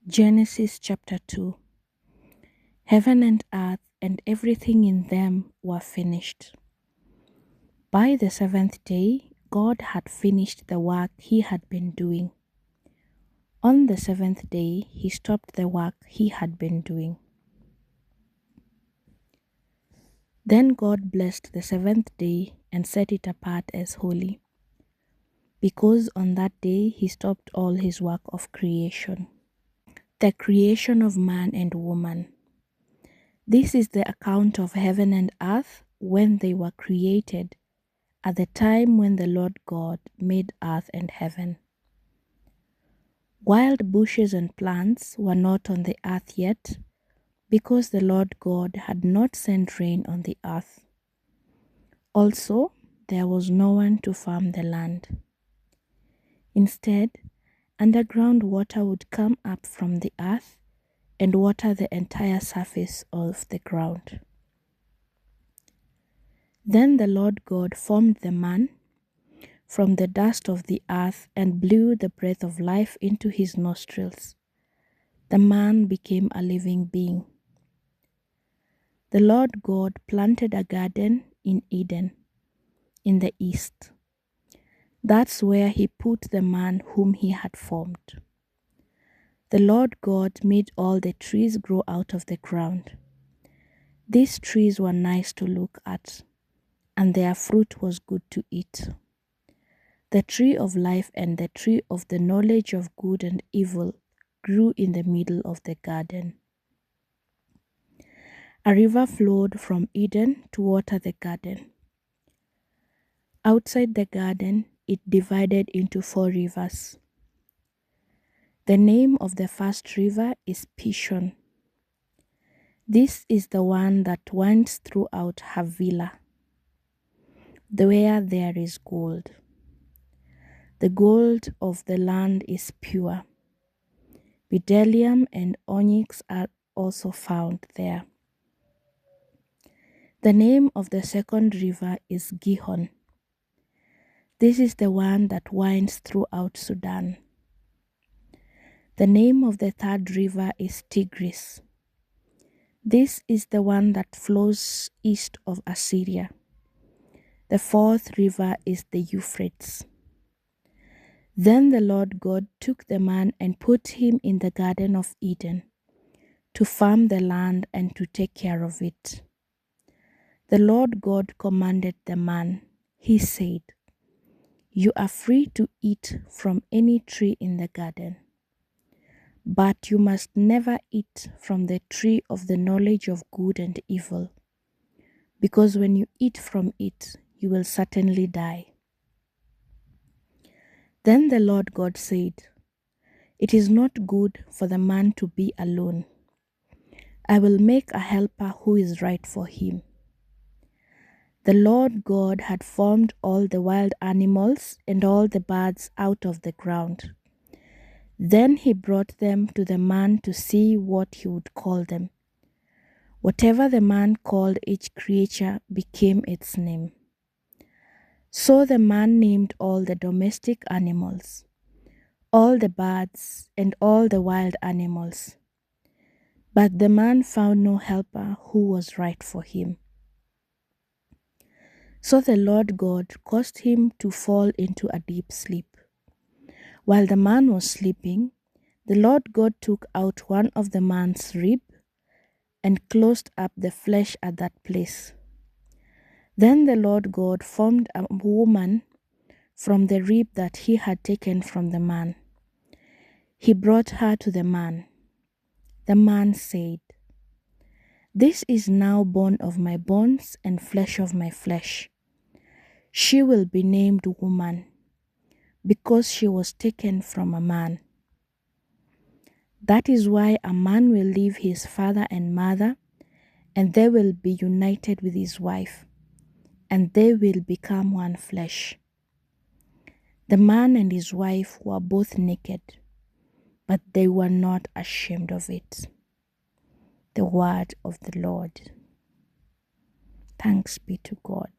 Genesis chapter 2. Heaven and earth and everything in them were finished. By the seventh day, God had finished the work he had been doing. On the seventh day, he stopped the work he had been doing. Then God blessed the seventh day and set it apart as holy, because on that day he stopped all his work of creation. The creation of man and woman. This is the account of heaven and earth when they were created, at the time when the Lord God made earth and heaven. Wild bushes and plants were not on the earth yet, because the Lord God had not sent rain on the earth. Also, there was no one to farm the land. Instead, underground water would come up from the earth and water the entire surface of the ground. Then the Lord God formed the man from the dust of the earth and blew the breath of life into his nostrils. The man became a living being. The Lord God planted a garden in Eden, in the east. That's where he put the man whom he had formed. The Lord God made all the trees grow out of the ground. These trees were nice to look at, and their fruit was good to eat. The tree of life and the tree of the knowledge of good and evil grew in the middle of the garden. A river flowed from Eden to water the garden. Outside the garden, it divided into 4 rivers. The name of the first river is Pishon. This is the one that winds throughout Havilah, where there is gold. The gold of the land is pure. Bdellium and onyx are also found there. The name of the second river is Gihon. This is the one that winds throughout Sudan. The name of the third river is Tigris. This is the one that flows east of Assyria. The fourth river is the Euphrates. Then the Lord God took the man and put him in the Garden of Eden to farm the land and to take care of it. The Lord God commanded the man. He said, "You are free to eat from any tree in the garden, but you must never eat from the tree of the knowledge of good and evil, because when you eat from it, you will certainly die." Then the Lord God said, "It is not good for the man to be alone. I will make a helper who is right for him." The Lord God had formed all the wild animals and all the birds out of the ground. Then he brought them to the man to see what he would call them. Whatever the man called each creature became its name. So the man named all the domestic animals, all the birds, and all the wild animals. But the man found no helper who was right for him. So the Lord God caused him to fall into a deep sleep. While the man was sleeping, the Lord God took out one of the man's rib and closed up the flesh at that place. Then the Lord God formed a woman from the rib that he had taken from the man. He brought her to the man. The man said, "This is now bone of my bones and flesh of my flesh. She will be named woman, because she was taken from a man. That is why a man will leave his father and mother, and they will be united with his wife, and they will become one flesh." The man and his wife were both naked, but they were not ashamed of it. The word of the Lord. Thanks be to God.